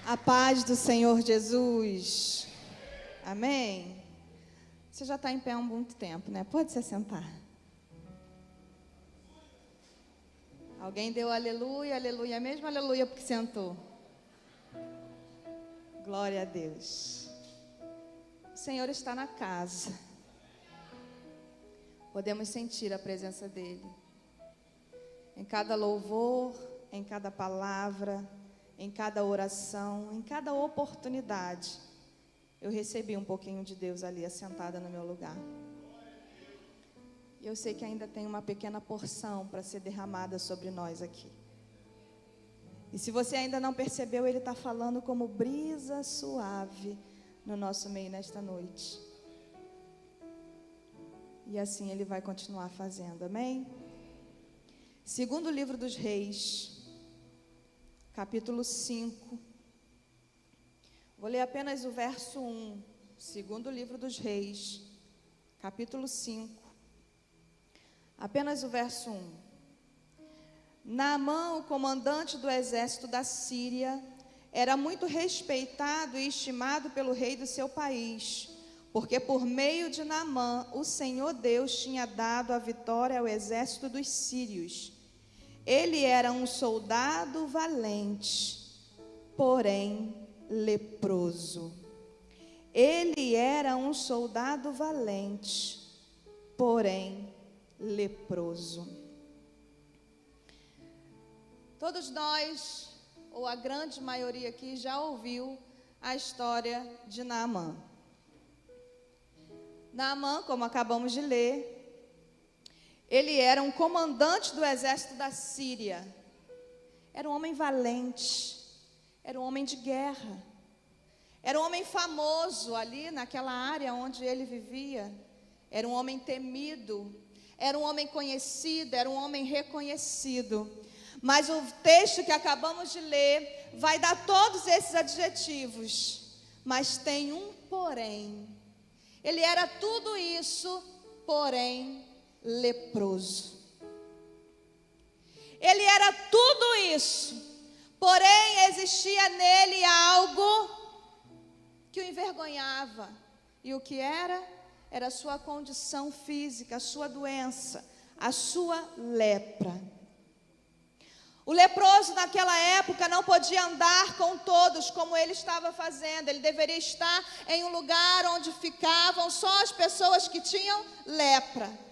A paz do Senhor Jesus. Amém? Você já está em pé há muito tempo, né? Pode se assentar. Alguém deu aleluia, aleluia mesmo, aleluia porque sentou. Glória a Deus. O Senhor está na casa. Podemos sentir a presença dEle. Em cada louvor, em cada palavra, em cada oração, em cada oportunidade, eu recebi um pouquinho de Deus ali, assentada no meu lugar. E eu sei que ainda tem uma pequena porção para ser derramada sobre nós aqui. E se você ainda não percebeu, Ele está falando como brisa suave no nosso meio nesta noite. E assim Ele vai continuar fazendo, amém? Segundo livro dos Reis, capítulo 5. Vou ler apenas o verso 1. Segundo livro dos Reis, capítulo 5. Apenas o verso 1. Naamã, o comandante do exército da Síria, era muito respeitado e estimado pelo rei do seu país, porque por meio de Naamã, o Senhor Deus tinha dado a vitória ao exército dos sírios. Ele era um soldado valente, porém leproso. Ele era um soldado valente, porém leproso. Todos nós, ou a grande maioria aqui, já ouviu a história de Naamã. Naamã, como acabamos de ler, ele era um comandante do exército da Síria. Era um homem valente, era um homem de guerra, era um homem famoso ali naquela área onde ele vivia. Era um homem temido, era um homem conhecido, era um homem reconhecido. Mas o texto que acabamos de ler vai dar todos esses adjetivos, mas tem um porém. Ele era tudo isso, porém leproso. Ele era tudo isso, porém existia nele algo que o envergonhava. E o que era? Era a sua condição física, a sua doença, a sua lepra. O leproso naquela época não podia andar com todos como ele estava fazendo. Ele deveria estar em um lugar onde ficavam só as pessoas que tinham lepra.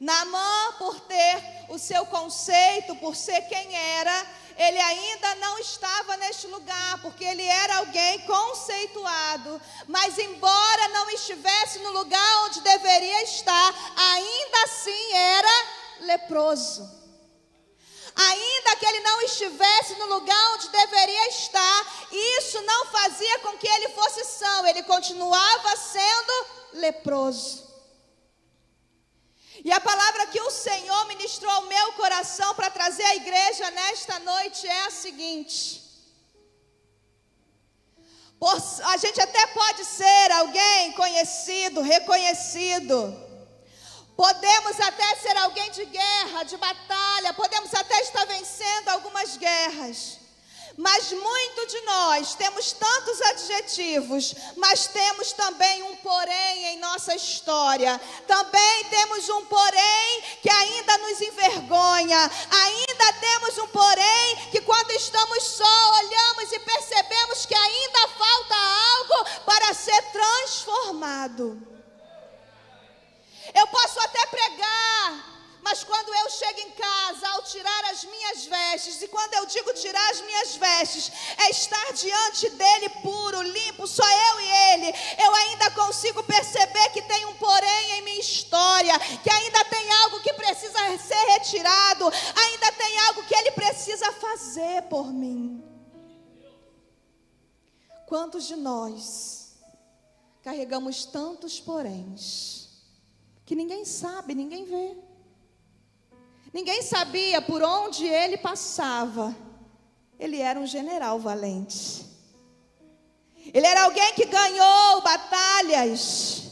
Naamã, por ter o seu conceito, por ser quem era, ele ainda não estava neste lugar, porque ele era alguém conceituado. Mas embora não estivesse no lugar onde deveria estar, ainda assim era leproso. Ainda que ele não estivesse no lugar onde deveria estar, isso não fazia com que ele fosse são, ele continuava sendo leproso. E a palavra que o Senhor ministrou ao meu coração para trazer à igreja nesta noite é a seguinte: a gente até pode ser alguém conhecido, reconhecido, podemos até ser alguém de guerra, de batalha, podemos até estar vencendo algumas guerras, mas muito de nós temos tantos adjetivos, mas temos também um porém em nossa história. Também temos um porém que ainda nos envergonha. Ainda temos um porém que quando estamos só, olhamos e percebemos que ainda falta algo para ser transformado. Eu posso até pregar, mas quando eu chego em casa, ao tirar as minhas vestes, e quando eu digo tirar as minhas vestes, é estar diante dele puro, limpo, só eu e ele, eu ainda consigo perceber que tem um porém em minha história, que ainda tem algo que precisa ser retirado, ainda tem algo que ele precisa fazer por mim. Quantos de nós carregamos tantos poréns que ninguém sabe, ninguém vê? Ninguém sabia por onde ele passava. Ele era um general valente. Ele era alguém que ganhou batalhas.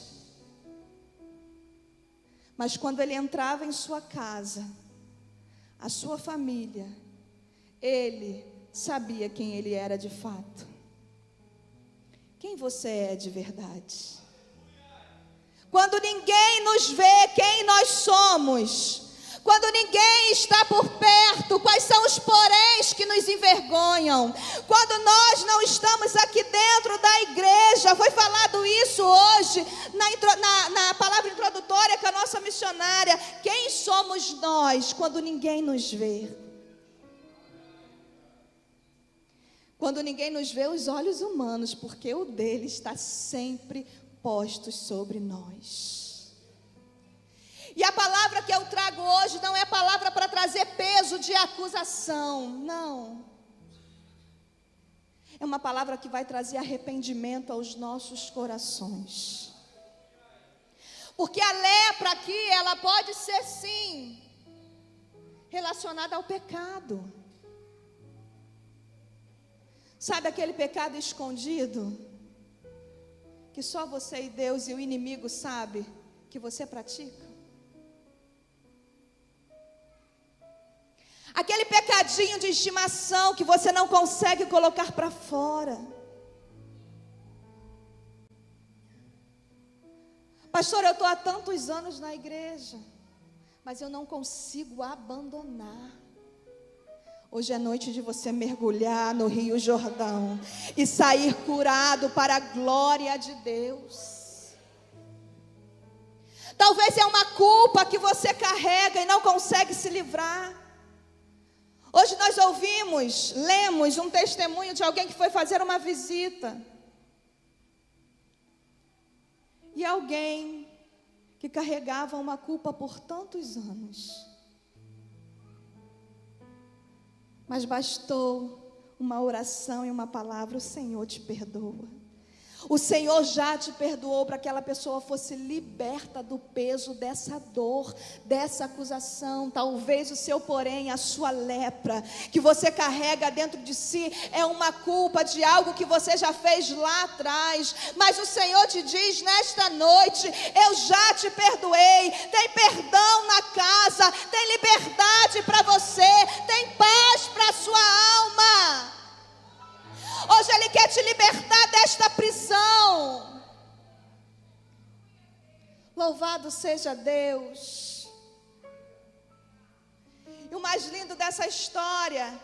Mas quando ele entrava em sua casa, a sua família, ele sabia quem ele era de fato. quem você é de verdade. Quando ninguém nos vê quem nós somos, quando ninguém está por perto, quais são os poréns que nos envergonham? Quando nós não estamos aqui dentro da igreja, foi falado isso hoje, na palavra introdutória com a nossa missionária. Quem somos nós quando ninguém nos vê? Quando ninguém nos vê, os olhos humanos, porque o dele está sempre postos sobre nós. E a palavra que eu trago hoje não é palavra para trazer peso de acusação, não. É uma palavra que vai trazer arrependimento aos nossos corações. Porque a lepra aqui, ela pode ser sim relacionada ao pecado. Sabe aquele pecado escondido? Que só você e Deus e o inimigo sabe que você pratica? Aquele pecadinho de estimação que você não consegue colocar para fora. Pastor, eu estou há tantos anos na igreja, mas eu não consigo abandonar. Hoje é noite de você mergulhar no Rio Jordão e sair curado para a glória de Deus. Talvez é uma culpa que você carrega e não consegue se livrar. Hoje nós lemos um testemunho de alguém que foi fazer uma visita. E alguém que carregava uma culpa por tantos anos. Mas bastou uma oração e uma palavra, o Senhor te perdoa. O Senhor já te perdoou para que aquela pessoa fosse liberta do peso dessa dor, dessa acusação. Talvez o seu porém, a sua lepra, que você carrega dentro de si, é uma culpa de algo que você já fez lá atrás. Mas o Senhor te diz nesta noite, eu já te perdoei. Tem perdão na casa, tem liberdade para você, tem paz para a sua alma. Hoje Ele quer te libertar desta prisão. Louvado seja Deus. E o mais lindo dessa história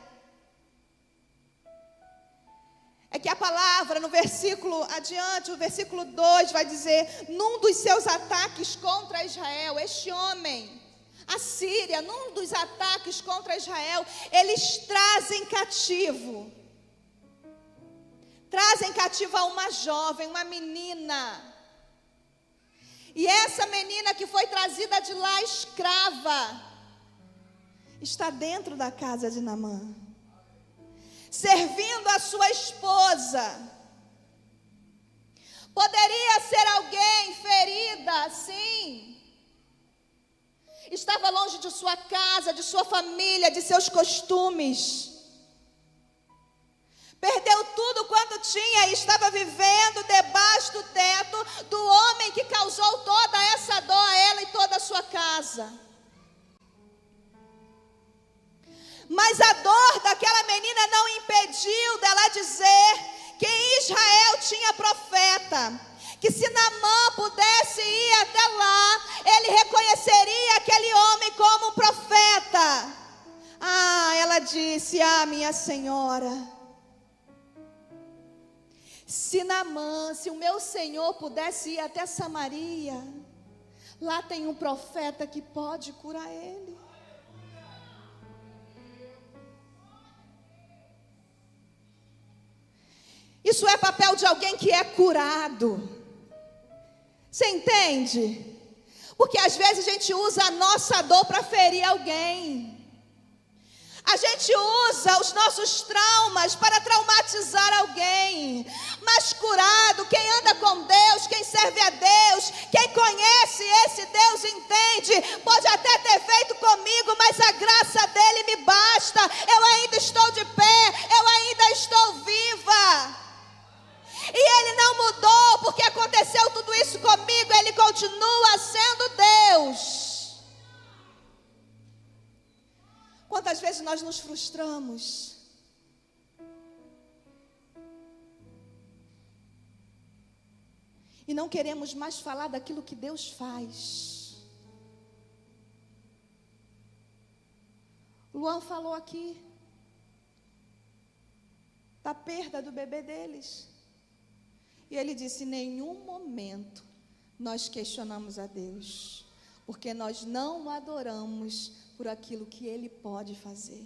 é que a palavra no versículo adiante, o versículo 2 vai dizer: num dos seus ataques contra Israel, este homem, a Síria, num dos ataques contra Israel, eles trazem cativo uma jovem, uma menina. E essa menina que foi trazida de lá escrava, está dentro da casa de Naamã, servindo a sua esposa. Poderia ser alguém ferida, sim. Estava longe de sua casa, de sua família, de seus costumes. Perdeu tudo quanto tinha e estava vivendo debaixo do teto do homem que causou toda essa dor a ela e toda a sua casa. Mas a dor daquela menina não impediu dela dizer que em Israel tinha profeta, que se Naamã pudesse ir até lá, ele reconheceria aquele homem como um profeta. Ela disse: minha senhora, se Naamã, se o meu Senhor pudesse ir até Samaria, lá tem um profeta que pode curar ele. Isso é papel de alguém que é curado. Você entende? Porque às vezes a gente usa a nossa dor para ferir alguém. A gente usa os nossos traumas para traumatizar alguém. Mas curado, quem anda com Deus, quem serve a Deus, quem conhece esse Deus entende. Pode até ter feito comigo, mas a graça dele me basta. Eu ainda estou de pé, eu ainda estou viva. E ele não mudou porque aconteceu tudo isso comigo. Ele continua sendo Deus. Quantas vezes nós nos frustramos? não queremos mais falar daquilo que Deus faz. Luan falou aqui da perda do bebê deles. E ele disse: em nenhum momento nós questionamos a Deus, porque nós não o adoramos por aquilo que Ele pode fazer.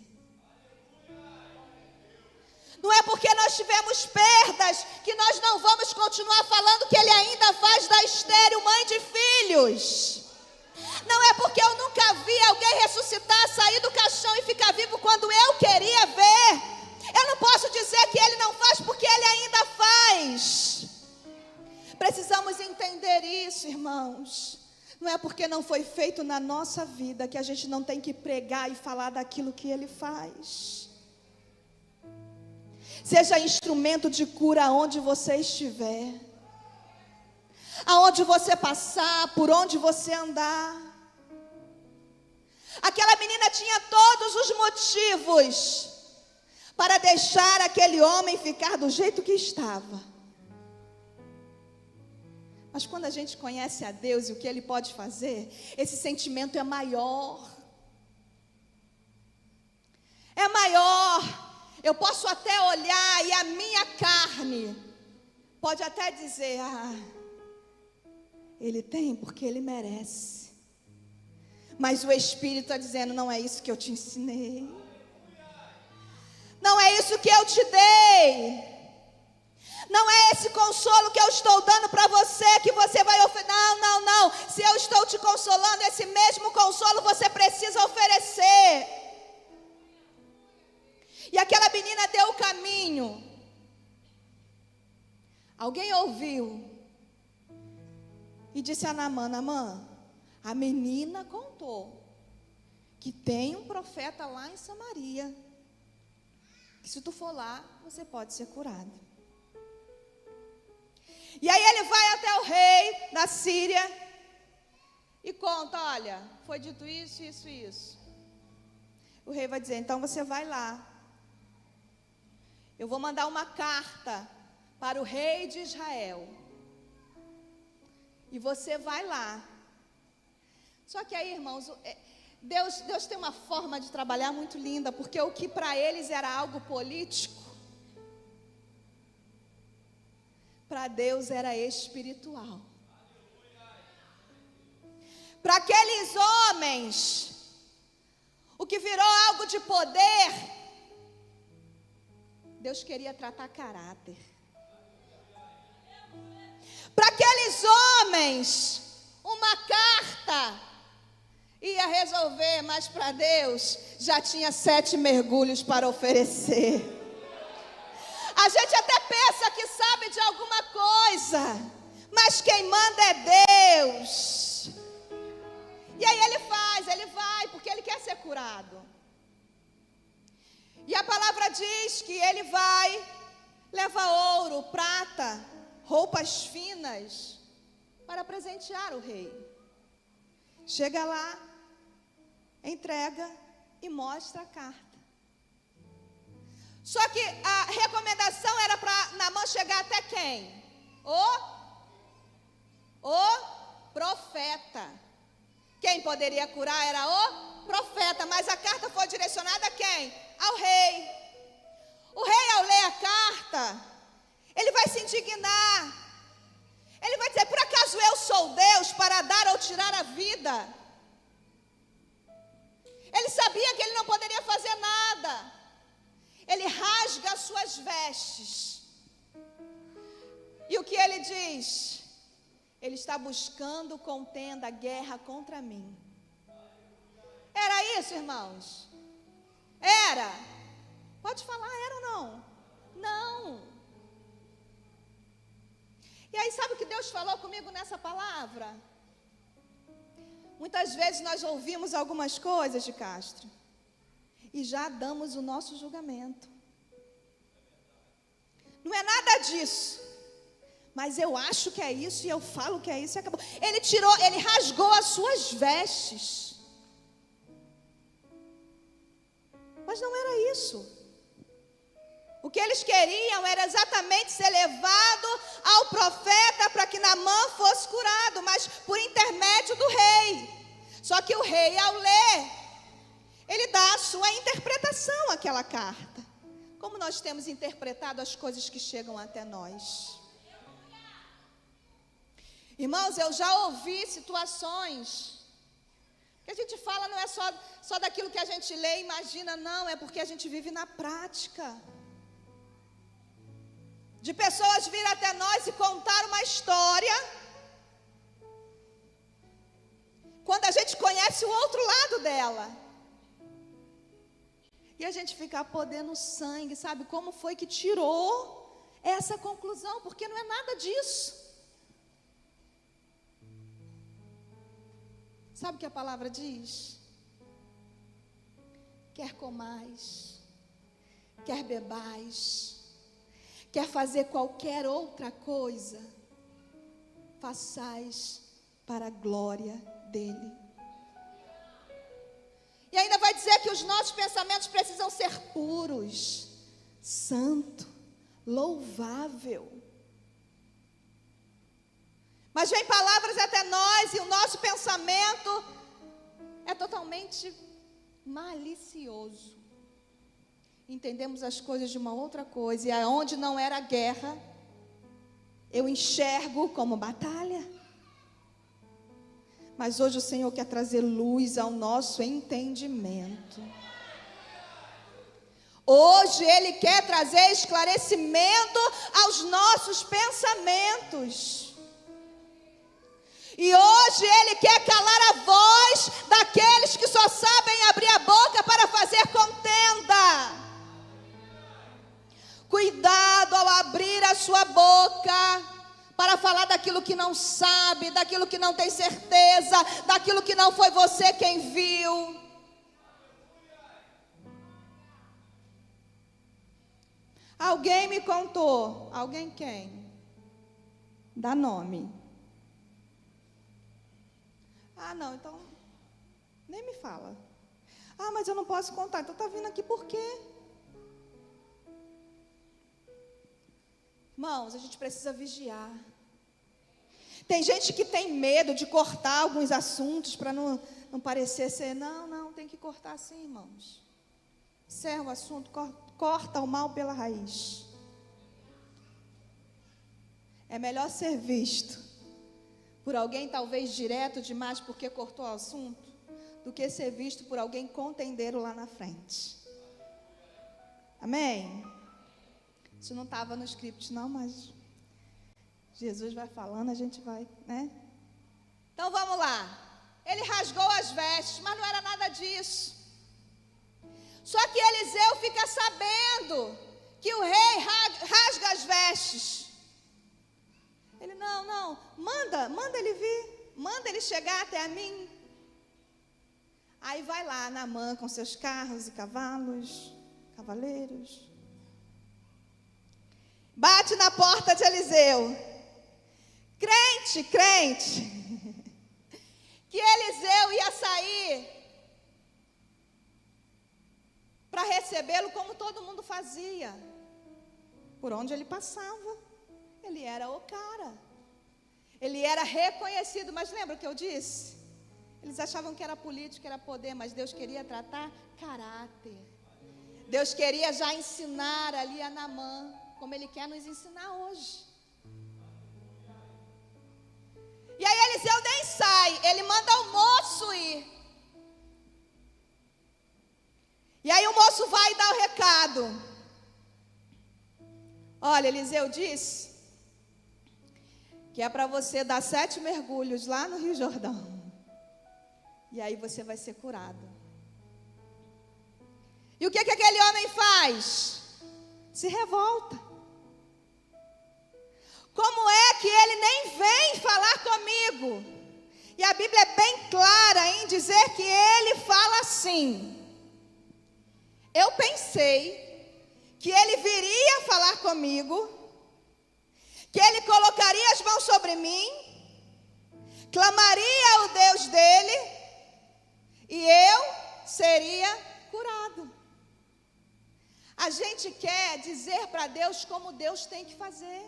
Não é porque nós tivemos perdas que nós não vamos continuar falando que Ele ainda faz da estéril mãe de filhos. Não é porque eu nunca vi alguém ressuscitar, sair do caixão e ficar vivo quando eu queria ver. Eu não posso dizer que Ele não faz, porque Ele ainda faz. Precisamos entender isso, irmãos. Não é porque não foi feito na nossa vida que a gente não tem que pregar e falar daquilo que Ele faz. Seja instrumento de cura aonde você estiver, aonde você passar, por onde você andar. Aquela menina tinha todos os motivos para deixar aquele homem ficar do jeito que estava. Mas quando a gente conhece a Deus e o que Ele pode fazer, esse sentimento é maior. É maior. Eu posso até olhar e a minha carne pode até dizer: Ele tem porque Ele merece. Mas o Espírito está dizendo: não é isso que eu te ensinei. Não é isso que eu te dei. Não é esse consolo que eu estou dando para você que você vai oferecer. Não. Se eu estou te consolando, esse mesmo consolo você precisa oferecer. E aquela menina deu o caminho. Alguém ouviu e disse a Naamã: Naamã, a menina contou que tem um profeta lá em Samaria, que se tu for lá, você pode ser curado. E aí ele vai até o rei da Síria e conta: olha, foi dito isso, isso e isso. O rei vai dizer: então você vai lá. Eu vou mandar uma carta para o rei de Israel. E você vai lá. Só que aí, irmãos, Deus tem uma forma de trabalhar muito linda, porque o que para eles era algo político, para Deus era espiritual. Para aqueles homens, o que virou algo de poder, Deus queria tratar caráter. Para aqueles homens, uma carta ia resolver, mas para Deus já tinha 7 mergulhos para oferecer. A gente até pensa que sabe de alguma coisa, mas quem manda é Deus. E aí ele vai, porque ele quer ser curado. E a palavra diz que ele vai, leva ouro, prata, roupas finas, para presentear o rei. Chega lá, entrega e mostra a carta. Só que a recomendação era para Naamã chegar até quem? O profeta. Quem poderia curar era o profeta, mas a carta foi direcionada a quem? Ao rei. O rei, ao ler a carta, ele vai se indignar. Ele vai dizer: por acaso eu sou Deus para dar ou tirar a vida? Ele sabia que ele não poderia fazer nada. Ele rasga as suas vestes. E o que ele diz? Ele está buscando contenda, guerra contra mim. Era isso, irmãos? Era? Pode falar, era ou não? Não. E aí, sabe o que Deus falou comigo nessa palavra? Muitas vezes nós ouvimos algumas coisas de Castro e já damos o nosso julgamento. Não é nada disso, mas eu acho que é isso e eu falo que é isso e acabou. Ele rasgou as suas vestes. Mas não era isso. O que eles queriam era exatamente ser levado ao profeta para que Naamã fosse curado, mas por intermédio do rei. Só que o rei, ao ler, ele dá a sua interpretação àquela carta. Como nós temos interpretado as coisas que chegam até nós? Irmãos, eu já ouvi situações que a gente fala, não é só daquilo que a gente lê e imagina, não, é porque a gente vive na prática. De pessoas vir até nós e contar uma história, quando a gente conhece o outro lado dela. E a gente fica podendo sangue, sabe? Como foi que tirou essa conclusão? Porque não é nada disso. Sabe o que a palavra diz? Quer comais, quer bebais, quer fazer qualquer outra coisa, façais para a glória dele. E ainda vai dizer que os nossos pensamentos precisam ser puros, santo, louvável. Mas vem palavras até nós e o nosso pensamento é totalmente malicioso. Entendemos as coisas de uma outra coisa, e aonde não era guerra, eu enxergo como batalha. Mas hoje o Senhor quer trazer luz ao nosso entendimento. Hoje Ele quer trazer esclarecimento aos nossos pensamentos. E hoje Ele quer calar a voz daqueles que só sabem abrir a boca para fazer contenda. Cuidado ao abrir a sua boca para falar daquilo que não sabe, daquilo que não tem certeza, daquilo que não foi você quem viu. Alguém me contou. Alguém quem? Dá nome. Ah, não, então nem me fala. Ah, mas eu não posso contar. Então tá vindo aqui por quê? Irmãos, a gente precisa vigiar. Tem gente que tem medo de cortar alguns assuntos para não parecer ser. Não, tem que cortar sim, irmãos. Encerra o assunto, corta o mal pela raiz. É melhor ser visto por alguém talvez direto demais porque cortou o assunto, do que ser visto por alguém contendeiro lá na frente. Amém? Isso não estava no script não, mas Jesus vai falando, a gente vai, né? Então vamos lá. Ele rasgou as vestes, mas não era nada disso. Só que Eliseu fica sabendo que o rei rasga as vestes. Ele, não, manda ele vir, manda ele chegar até a mim. Aí vai lá Naamã com seus carros e cavalos, cavaleiros. Bate na porta de Eliseu. Crente, que Eliseu ia sair para recebê-lo como todo mundo fazia. Por onde ele passava, ele era o cara. Ele era reconhecido, mas lembra o que eu disse? Eles achavam que era político, que era poder, mas Deus queria tratar caráter. Deus queria já ensinar ali a Naamã, como Ele quer nos ensinar hoje. E aí Eliseu nem sai, ele manda o moço ir. E aí o moço vai dar o recado. Olha, Eliseu disse que é para você dar 7 mergulhos lá no Rio Jordão. E aí você vai ser curado. E o que aquele homem faz? Se revolta. Como é que ele nem vem falar comigo? E a Bíblia é bem clara em dizer que ele fala assim. Eu pensei que ele viria falar comigo, que ele colocaria as mãos sobre mim, clamaria ao Deus dele, e eu seria curado. A gente quer dizer para Deus como Deus tem que fazer.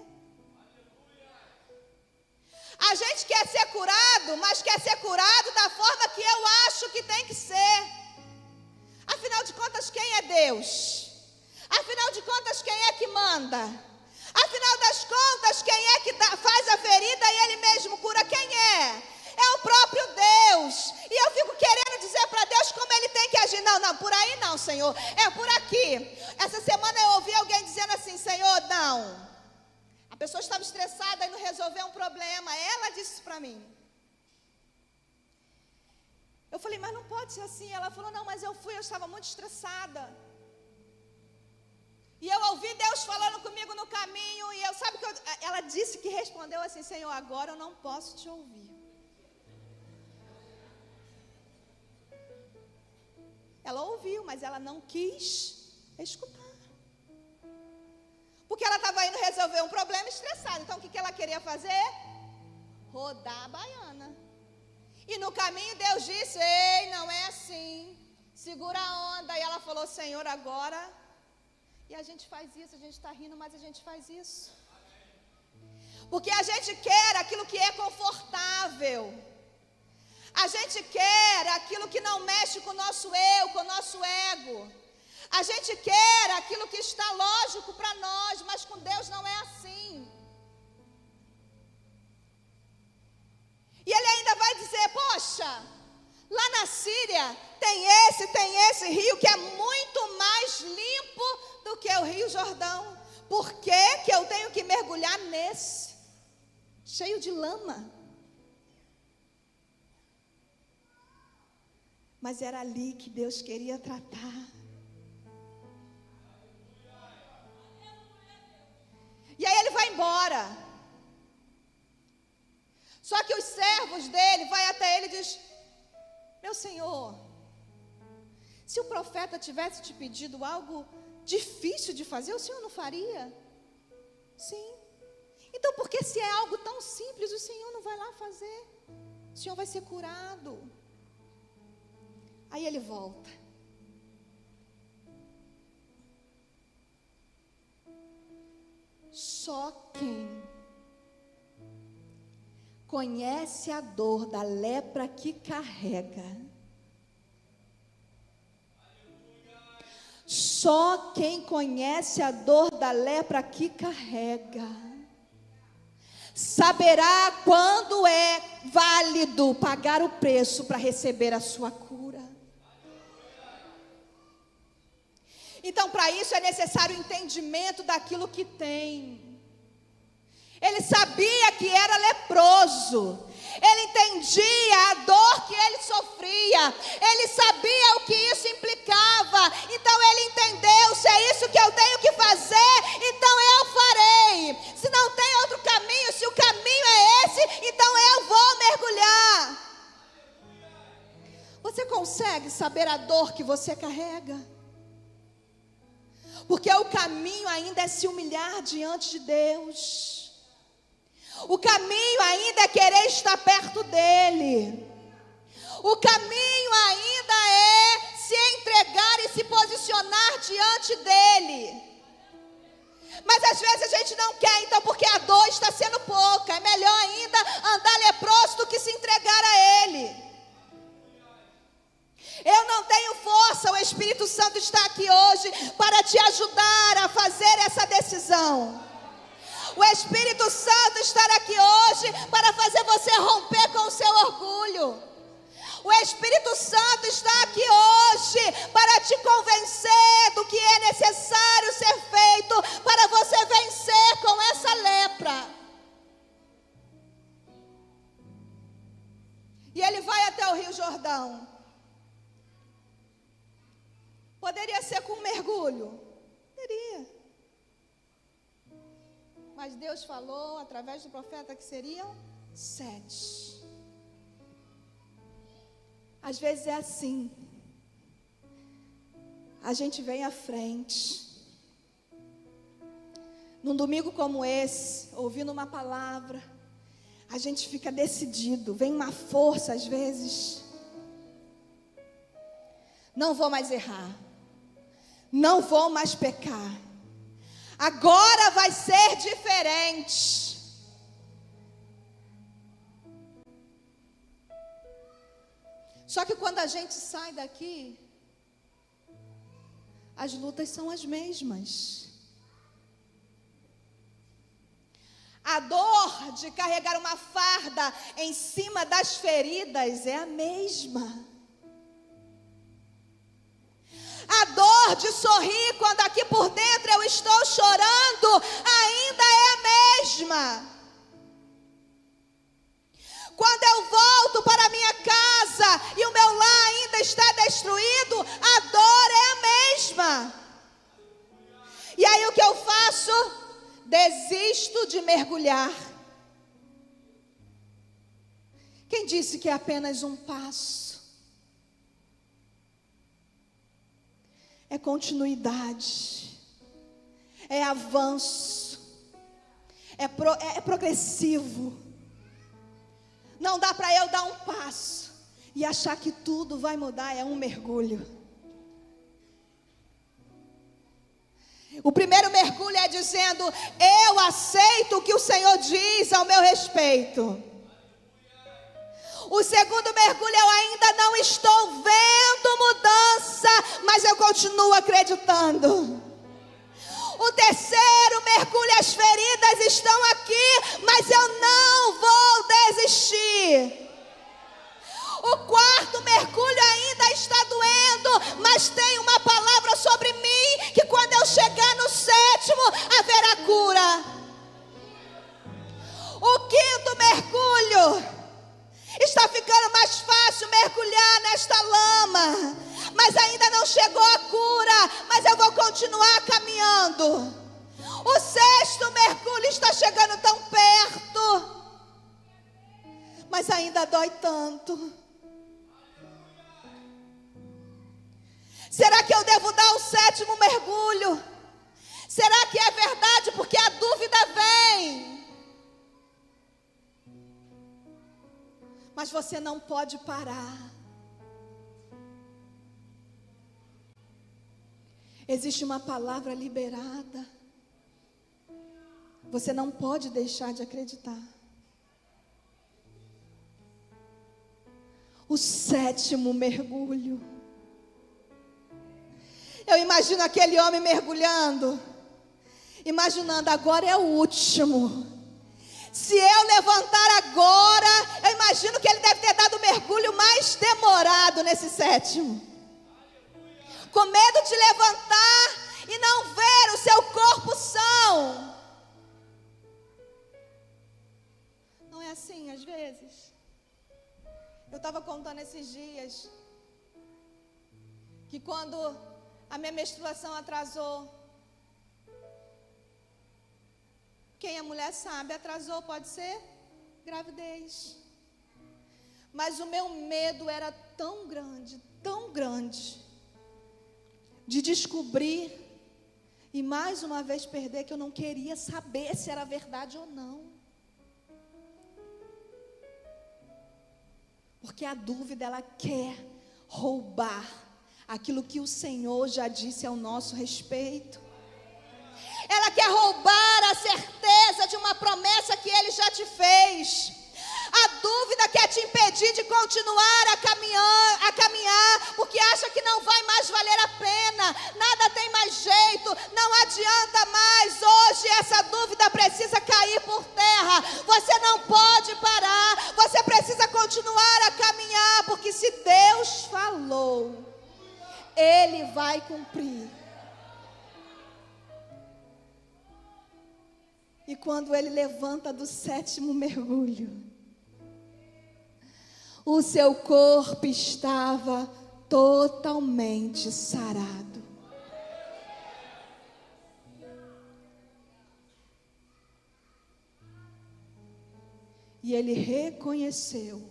A gente quer ser curado, mas quer ser curado da forma que eu acho que tem que ser. Afinal de contas, quem é Deus? Afinal de contas, quem é que manda? Afinal das contas, quem é que faz a ferida e Ele mesmo cura? Quem é? É o próprio Deus. E eu fico querendo dizer para Deus como Ele tem que agir. Não, por aí não, Senhor. É por aqui. Essa semana eu ouvi alguém dizendo assim: Senhor, não. A pessoa estava estressada e não resolveu um problema. Ela disse isso para mim. Eu falei, mas não pode ser assim. Ela falou, não, mas eu estava muito estressada. E eu ouvi Deus falando comigo no caminho. E sabe que ela disse que respondeu assim: Senhor, agora eu não posso te ouvir. Ela ouviu, mas ela não quis escutar. Porque ela estava indo resolver um problema estressada. Então o que ela queria fazer? Rodar a baiana. E no caminho Deus disse: ei, não é assim. Segura a onda. E ela falou: Senhor, agora. E a gente faz isso, a gente está rindo, mas a gente faz isso. Porque a gente quer aquilo que é confortável. A gente quer aquilo que não mexe com o nosso eu, com o nosso ego. A gente quer aquilo que está lógico para nós, mas com Deus não é assim. E Ele ainda vai dizer: poxa, lá na Síria tem esse rio que é muito mais limpo do que o Rio Jordão. Por que eu tenho que mergulhar nesse? Cheio de lama. Mas era ali que Deus queria tratar. E aí ele vai embora. Só que os servos dele vai até ele e diz: meu senhor, se o profeta tivesse te pedido algo difícil de fazer, o senhor não faria? Sim. Então por que se é algo tão simples, o senhor não vai lá fazer? O senhor vai ser curado. Aí ele volta. Só quem conhece a dor da lepra que carrega, só quem conhece a dor da lepra que carrega, saberá quando é válido pagar o preço para receber a sua cura. Então, para isso é necessário o entendimento daquilo que tem. Ele sabia que era leproso. Ele entendia a dor que ele sofria. Ele sabia o que isso implicava. Então ele entendeu: se é isso que eu tenho que fazer, então eu farei. Se não tem outro caminho, se o caminho é esse, então eu vou mergulhar. Você consegue saber a dor que você carrega? Porque o caminho ainda é se humilhar diante de Deus. O caminho ainda é querer estar perto dEle. O caminho ainda é se entregar e se posicionar diante dEle. Mas às vezes a gente não quer, então, porque a dor está sendo pouca. É melhor ainda andar leproso do que se entregar a Ele. Eu não tenho força, o Espírito Santo está aqui hoje para te ajudar a fazer essa decisão. O Espírito Santo está aqui hoje para fazer você romper com o seu orgulho. O Espírito Santo está aqui hoje para te convencer do que é necessário ser feito para você vencer com essa lepra. E ele vai até o Rio Jordão. Poderia ser com um mergulho? Poderia. Mas Deus falou através do profeta que seriam 7. Às vezes é assim. A gente vem à frente. Num domingo como esse, ouvindo uma palavra, a gente fica decidido. Vem uma força às vezes. Não vou mais errar. não vou mais pecar. Agora vai ser diferente. Só que quando a gente sai daqui, as lutas são as mesmas. A dor de carregar uma farda em cima das feridas é a mesma. A dor de sorrir quando aqui por dentro eu estou chorando ainda é a mesma. Quando eu volto para a minha casa e o meu lar ainda está destruído, a dor é a mesma. E aí o que eu faço? Desisto de mergulhar. Quem disse que é apenas um passo? É continuidade, é avanço, é progressivo. Não dá para eu dar um passo e achar que tudo vai mudar, é um mergulho. O primeiro mergulho é dizendo: eu aceito o que o Senhor diz ao meu respeito. O segundo mergulho: eu ainda não estou vendo mudança, mas eu continuo acreditando. O terceiro mergulho: as feridas estão aqui, mas eu não vou desistir. O quarto mergulho: ainda está doendo, mas tem uma palavra sobre mim, que quando eu chegar no sétimo, haverá cura. O quinto mergulho: está ficando mais fácil mergulhar nesta lama, mas ainda não chegou a cura, mas eu vou continuar caminhando. O sexto mergulho: está chegando tão perto, mas ainda dói tanto. Será que eu devo dar o sétimo mergulho? Será que é verdade? Porque a dúvida vem. Mas você não pode parar. Existe uma palavra liberada. Você não pode deixar de acreditar. O sétimo mergulho: eu imagino aquele homem mergulhando, imaginando: agora é o último. Se eu levantar agora, eu imagino que ele deve ter dado o mergulho mais demorado nesse sétimo. Com medo de levantar e não ver o seu corpo são. Não é assim às vezes? Eu estava contando esses dias que quando a minha menstruação atrasou, quem é mulher sabe, atrasou, pode ser gravidez. Mas o meu medo era tão grande, de descobrir e mais uma vez perder, que eu não queria saber se era verdade ou não. Porque a dúvida, ela quer roubar aquilo que o Senhor já disse ao nosso respeito. Ela quer roubar a certeza de uma promessa que Ele já te fez. A dúvida quer te impedir de continuar a caminhar, porque acha que não vai mais valer a pena, nada tem mais jeito, não adianta mais. Hoje essa dúvida precisa cair por terra. Você não pode parar, você precisa continuar a caminhar, porque se Deus falou, Ele vai cumprir. E quando ele levanta do sétimo mergulho, o seu corpo estava totalmente sarado. E ele reconheceu,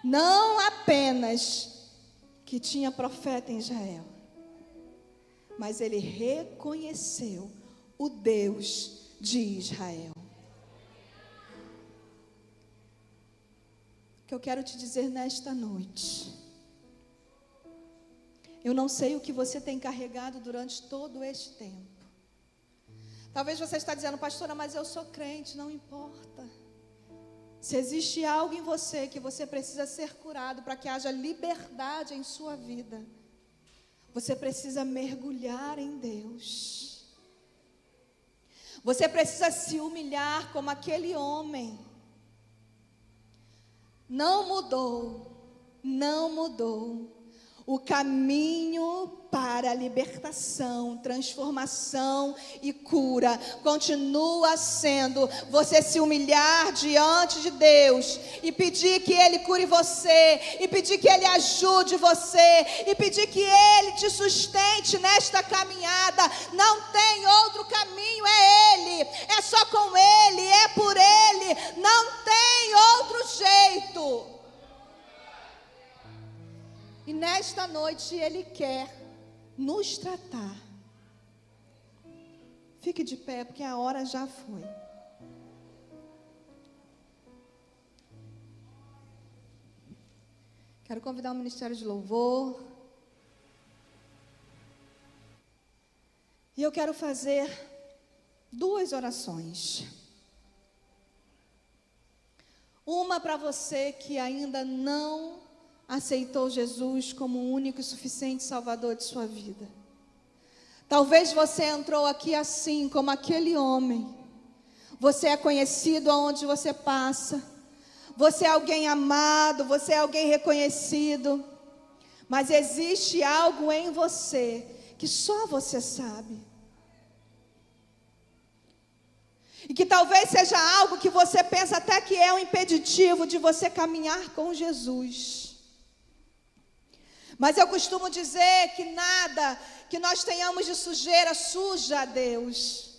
não apenas que tinha profeta em Israel, mas ele reconheceu o Deus de Israel. O que eu quero te dizer nesta noite Eu não sei o que você tem carregado durante todo este tempo. Talvez você está dizendo, pastora, mas eu sou crente, não importa. Se existe algo em você que você precisa ser curado para que haja liberdade em sua vida, você precisa mergulhar em Deus. Você precisa se humilhar como aquele homem. Não mudou o caminho para a libertação, transformação e cura. Continua sendo você se humilhar diante de Deus e pedir que Ele cure você, e pedir que Ele ajude você, e pedir que Ele te sustente nesta caminhada. Não tem outro caminho, é Ele, é só com Ele, é por Ele, não tem outro jeito. E nesta noite Ele quer nos tratar. Fique de pé, porque a hora já foi. Quero convidar o Ministério de Louvor. E eu quero fazer 2 orações. Uma para você que ainda não aceitou Jesus como o único e suficiente Salvador de sua vida. Talvez você entrou aqui assim, como aquele homem. Você é conhecido aonde você passa. Você é alguém amado, você é alguém reconhecido. Mas existe algo em você que só você sabe. E que talvez seja algo que você pensa até que é um impeditivo de você caminhar com Jesus. Mas eu costumo dizer que nada que nós tenhamos de sujeira suja a Deus.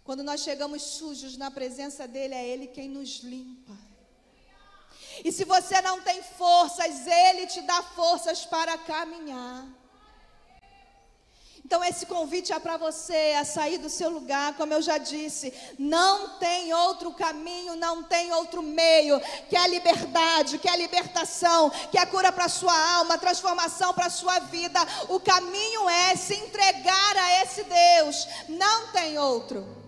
Quando nós chegamos sujos na presença dEle, é Ele quem nos limpa. E se você não tem forças, Ele te dá forças para caminhar. Então esse convite é para você a sair do seu lugar, como eu já disse. Não tem outro caminho, não tem outro meio, que é a liberdade, que é a libertação, que é a cura para a sua alma, a transformação para a sua vida. O caminho é se entregar a esse Deus, não tem outro.